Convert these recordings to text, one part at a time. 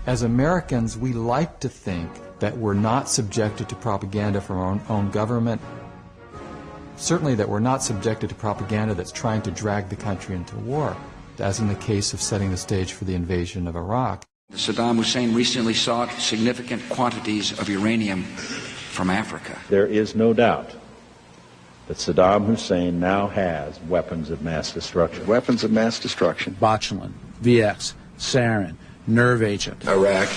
As Americans, we like to think that we're not subjected to propaganda from our own government, certainly that we're not subjected to propaganda that's trying to drag the country into war, as in the case of setting the stage for the invasion of Iraq. Saddam Hussein recently sought significant quantities of uranium from Africa. There is no doubt that Saddam Hussein now has weapons of mass destruction. Weapons of mass destruction. Botulinum, VX, sarin, nerve agent. Iraq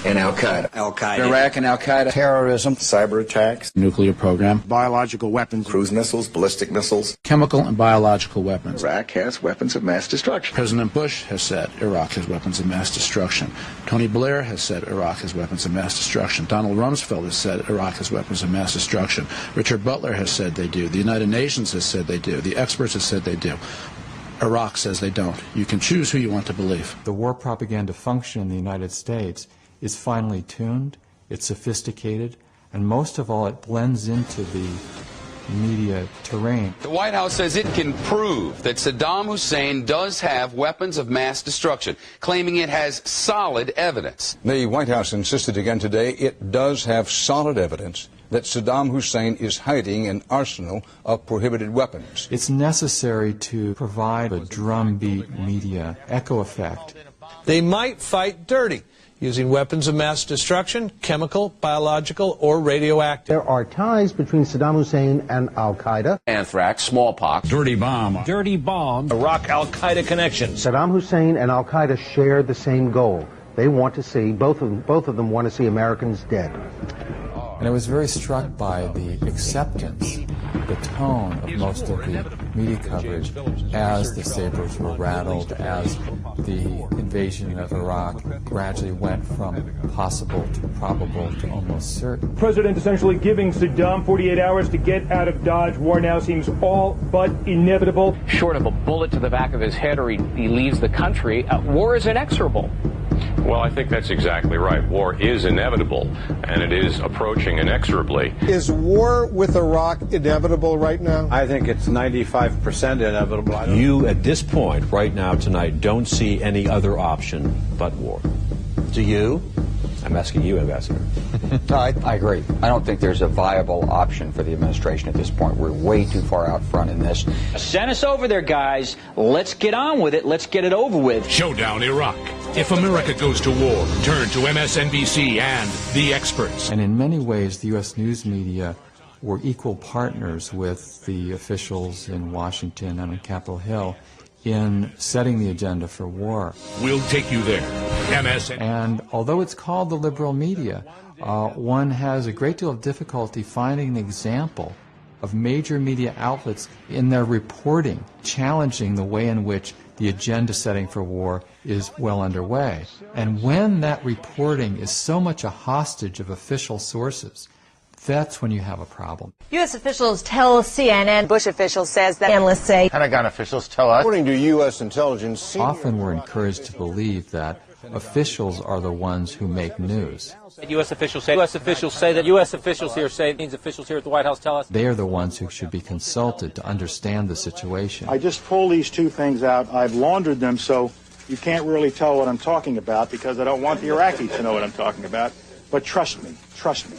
and Al-Qaeda. Al-Qaeda. Iraq and Al-Qaeda. Terrorism. Cyber attacks. Nuclear program. Biological weapons. Cruise missiles, ballistic missiles. Chemical and biological weapons. Iraq has weapons of mass destruction. President Bush has said Iraq has weapons of mass destruction. Tony Blair has said Iraq has weapons of mass destruction. Donald Rumsfeld has said Iraq has weapons of mass destruction. Richard Butler has said they do. The United Nations has said they do. The experts have said they do. Iraq says they don't. You can choose who you want to believe. The war propaganda function in the United States is finely tuned, it's sophisticated, and most of all, it blends into the media terrain. The White House says it can prove that Saddam Hussein does have weapons of mass destruction, claiming it has solid evidence. The White House insisted again today it does have solid evidence that Saddam Hussein is hiding an arsenal of prohibited weapons. It's necessary to provide a drumbeat media echo effect. They might fight dirty, using weapons of mass destruction, chemical, biological, or radioactive. There are ties between Saddam Hussein and Al-Qaeda. Anthrax, smallpox. Dirty bomb. Dirty bomb. Iraq Al-Qaeda connection. Saddam Hussein and Al-Qaeda share the same goal. They want to see, both of them want to see Americans dead. And I was very struck by the acceptance, the tone of most of the media coverage as the sabers were rattled, as the invasion of Iraq gradually went from possible to probable to almost certain. The president essentially giving Saddam 48 hours to get out of Dodge. War now seems all but inevitable. Short of a bullet to the back of his head or he leaves the country, war is inexorable. Well, I think that's exactly right. War is inevitable, and it is approaching inexorably. Is war with Iraq inevitable right now? I think it's 95% inevitable. You, at this point, right now, tonight, don't see any other option but war. Do you? I'm asking you, Ambassador. I agree. I don't think there's a viable option for the administration at this point. We're way too far out front in this. Send us over there, guys. Let's get on with it. Let's get it over with. Showdown Iraq. If America goes to war, turn to MSNBC and the experts. And in many ways, the U.S. news media were equal partners with the officials in Washington and on Capitol Hill in setting the agenda for war. We'll take you there. MSN. And although it's called the liberal media, one has a great deal of difficulty finding an example of major media outlets in their reporting challenging the way in which the agenda setting for war is well underway. And when that reporting is so much a hostage of official sources, that's when you have a problem. U.S. officials tell CNN. Bush officials says that analysts say. Pentagon officials tell us. According to U.S. intelligence, often we're encouraged to believe that officials are the ones who make news. U.S. officials say. U.S. officials say that. U.S. officials here say. Means officials here at the White House tell us. They are the ones who should be consulted to understand the situation. I just pulled these two things out. I've laundered them so you can't really tell what I'm talking about because I don't want the Iraqis to know what I'm talking about. But trust me, trust me.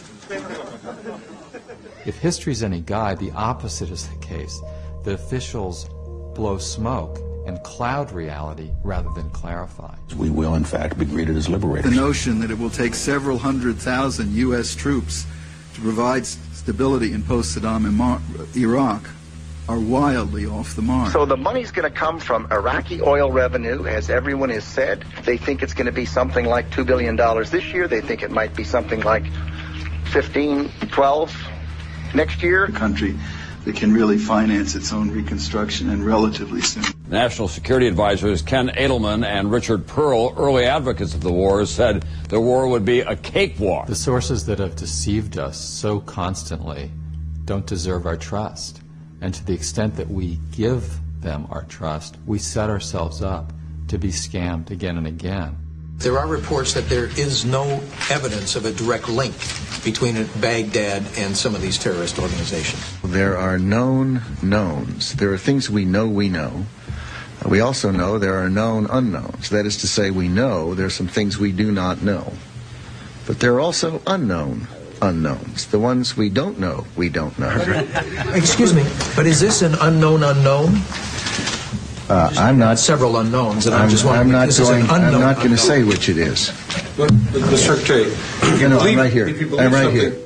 If history's any guide, the opposite is the case. The officials blow smoke and cloud reality rather than clarify. We will, in fact, be greeted as liberators. The notion that it will take several 100,000 U.S. troops to provide stability in post-Saddam Iraq are wildly off the mark. So the money's going to come from Iraqi oil revenue, as everyone has said. They think it's going to be something like $2 billion this year. They think it might be something like 15, 12 next year. A country that can really finance its own reconstruction and relatively soon. National Security Advisors Ken Edelman and Richard Pearl, early advocates of the war, said the war would be a cakewalk. The sources that have deceived us so constantly don't deserve our trust. And to the extent that we give them our trust, we set ourselves up to be scammed again and again. There are reports that there is no evidence of a direct link between Baghdad and some of these terrorist organizations. There are known knowns. There are things we know. We also know there are known unknowns. That is to say, we know there are some things we do not know. But there are also unknown unknowns. The ones we don't know, we don't know. Excuse me, but is this an unknown unknown? I'm not. Several unknowns, and I'm just wondering. I'm not going to say which it is. Mr. Secretary, I'm right here. I'm right here.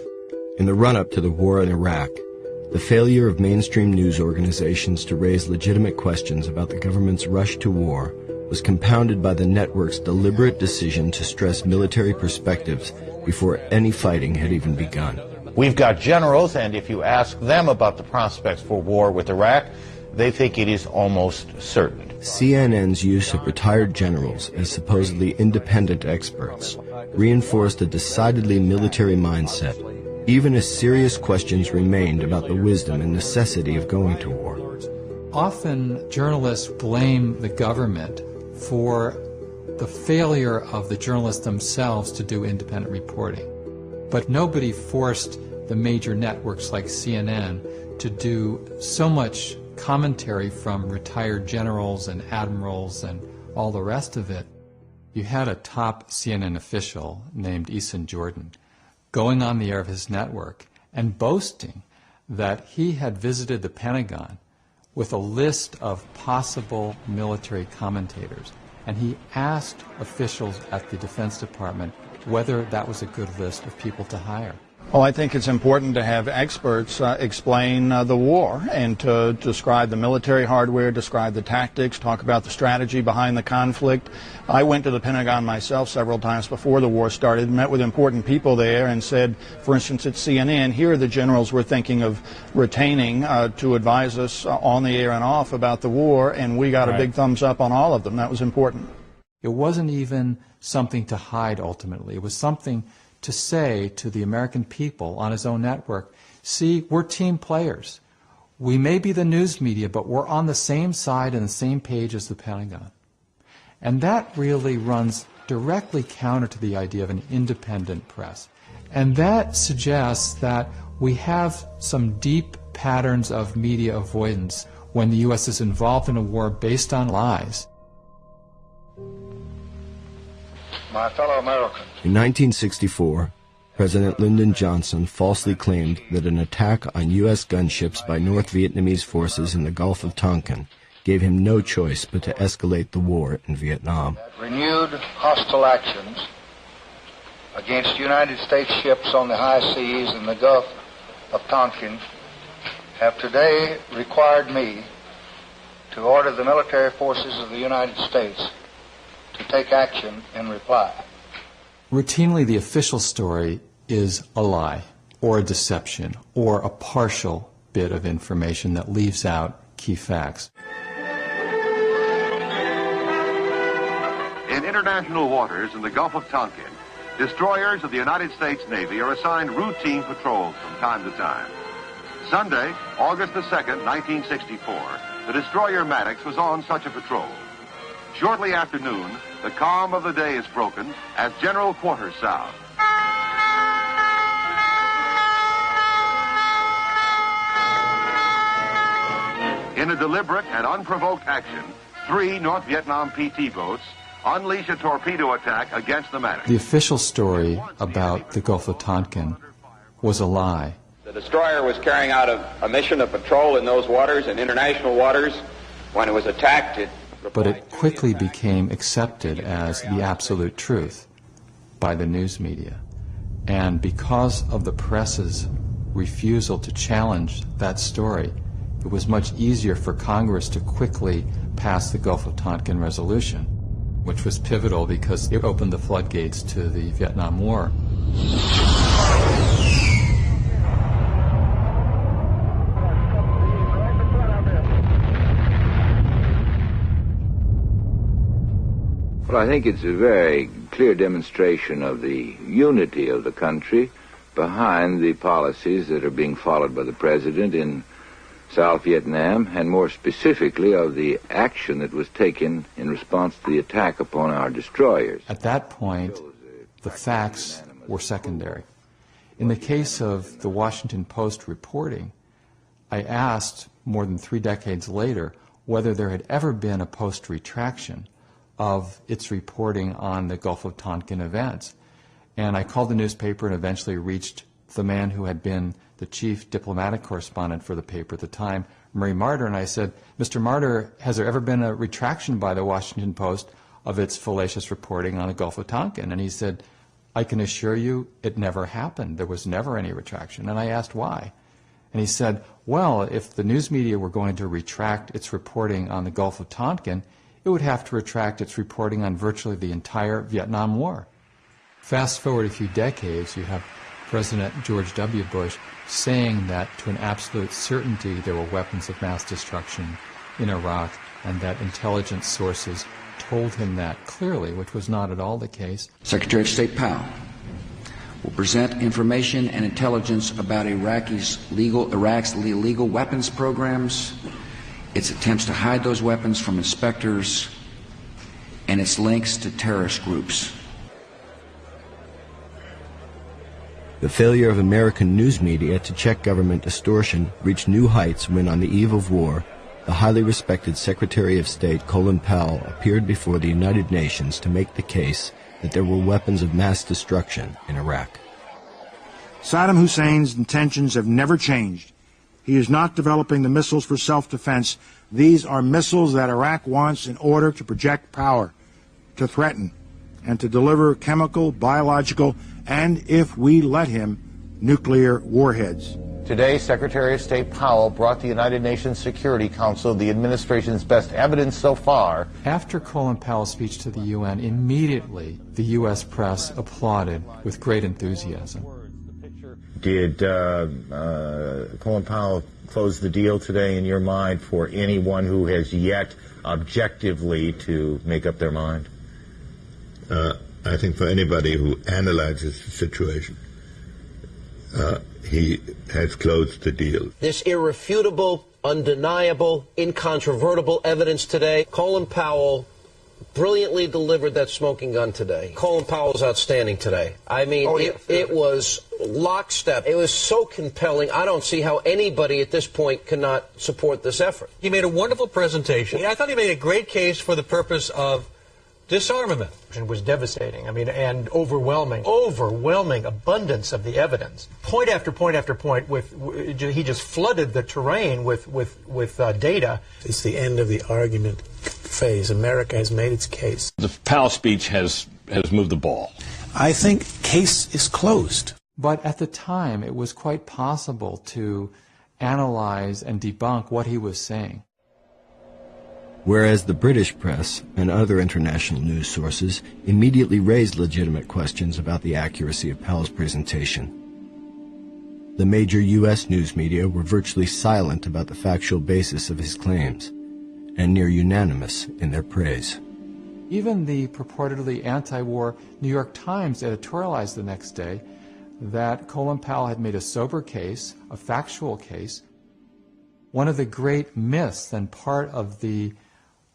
In the run-up to the war in Iraq, the failure of mainstream news organizations to raise legitimate questions about the government's rush to war was compounded by the network's deliberate decision to stress military perspectives before any fighting had even begun. We've got generals, and if you ask them about the prospects for war with Iraq, they think it is almost certain. CNN's use of retired generals as supposedly independent experts reinforced a decidedly military mindset, even as serious questions remained about the wisdom and necessity of going to war. Often journalists blame the government for the failure of the journalists themselves to do independent reporting. But nobody forced the major networks like CNN to do so much commentary from retired generals and admirals and all the rest of it. You had a top CNN official named Eason Jordan going on the air of his network and boasting that he had visited the Pentagon with a list of possible military commentators. And he asked officials at the Defense Department whether that was a good list of people to hire. Well, I think it's important to have experts explain the war and to describe the military hardware, describe the tactics, talk about the strategy behind the conflict. I went to the Pentagon myself several times before the war started, met with important people there and said, for instance, at CNN, here are the generals we're thinking of retaining to advise us on the air and off about the war, and we got a big thumbs up on all of them. That was important. It wasn't even something to hide ultimately. It was something to say to the American people on his own network, see, we're team players. We may be the news media, but we're on the same side and the same page as the Pentagon. And that really runs directly counter to the idea of an independent press. And that suggests that we have some deep patterns of media avoidance when the U.S. is involved in a war based on lies. My fellow Americans. In 1964, President Lyndon Johnson falsely claimed that an attack on U.S. gunships by North Vietnamese forces in the Gulf of Tonkin gave him no choice but to escalate the war in Vietnam. Renewed hostile actions against United States ships on the high seas in the Gulf of Tonkin have today required me to order the military forces of the United States to take action in reply. Routinely, the official story is a lie, or a deception, or a partial bit of information that leaves out key facts. In international waters in the Gulf of Tonkin, destroyers of the United States Navy are assigned routine patrols from time to time. Sunday, August the 2nd, 1964, the destroyer Maddox was on such a patrol. Shortly after noon, the calm of the day is broken as general quarters sound. In a deliberate and unprovoked action, 3 North Vietnam PT boats unleash a torpedo attack against the Maddox. The official story about the Gulf of Tonkin was a lie. The destroyer was carrying out a mission of patrol in those waters, in international waters. When it was attacked, but it quickly became accepted as the absolute truth by the news media. And because of the press's refusal to challenge that story, it was much easier for Congress to quickly pass the Gulf of Tonkin resolution, which was pivotal because it opened the floodgates to the Vietnam War. Well, I think it's a very clear demonstration of the unity of the country behind the policies that are being followed by the President in South Vietnam, and more specifically of the action that was taken in response to the attack upon our destroyers. At that point, the facts were secondary. In the case of the Washington Post reporting, I asked more than 3 decades later, whether there had ever been a post-retraction of its reporting on the Gulf of Tonkin events. And I called the newspaper and eventually reached the man who had been the chief diplomatic correspondent for the paper at the time, Murray Martyr, and I said, Mr. Martyr, has there ever been a retraction by the Washington Post of its fallacious reporting on the Gulf of Tonkin? And he said, I can assure you it never happened. There was never any retraction. And I asked why. And he said, well, if the news media were going to retract its reporting on the Gulf of Tonkin, it would have to retract its reporting on virtually the entire Vietnam War. Fast forward a few decades, you have President George W. Bush saying that to an absolute certainty there were weapons of mass destruction in Iraq, and that intelligence sources told him that clearly, which was not at all the case. Secretary of State Powell will present information and intelligence about Iraq's illegal weapons programs, its attempts to hide those weapons from inspectors, and its links to terrorist groups. The failure of American news media to check government distortion reached new heights when, on the eve of war, the highly respected Secretary of State Colin Powell appeared before the United Nations to make the case that there were weapons of mass destruction in Iraq. Saddam Hussein's intentions have never changed. He is not developing the missiles for self-defense. These are missiles that Iraq wants in order to project power, to threaten, and to deliver chemical, biological, and, if we let him, nuclear warheads. Today, Secretary of State Powell brought the United Nations Security Council the administration's best evidence so far. After Colin Powell's speech to the UN, immediately the U.S. press applauded with great enthusiasm. Did Colin Powell close the deal today in your mind for anyone who has yet objectively to make up their mind? I think for anybody who analyzes the situation, he has closed the deal. This irrefutable, undeniable, incontrovertible evidence today. Colin Powell brilliantly delivered that smoking gun today. Colin Powell's outstanding today. I mean, it was lockstep. It was so compelling. I don't see how anybody at this point cannot support this effort. He made a wonderful presentation. I thought he made a great case for the purpose of disarmament. It was devastating. I mean, and overwhelming abundance of the evidence. Point after point after point. He just flooded the terrain with data. It's the end of the argument phase. America has made its case. The Powell speech has moved the ball. I think case is closed. But at the time, it was quite possible to analyze and debunk what he was saying. Whereas the British press and other international news sources immediately raised legitimate questions about the accuracy of Powell's presentation. The major U.S. news media were virtually silent about the factual basis of his claims, and near unanimous in their praise. Even the purportedly anti-war New York Times editorialized the next day that Colin Powell had made a sober case, a factual case. One of the great myths and part of the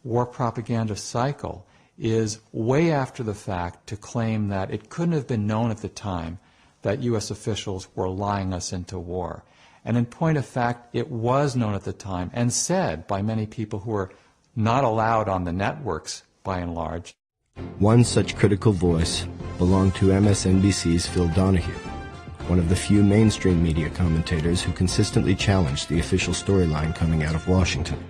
war propaganda cycle is way after the fact to claim that it couldn't have been known at the time that U.S. officials were lying us into war. And in point of fact, it was known at the time and said by many people who were not allowed on the networks by and large. One such critical voice belonged to MSNBC's Phil Donahue, one of the few mainstream media commentators who consistently challenged the official storyline coming out of Washington.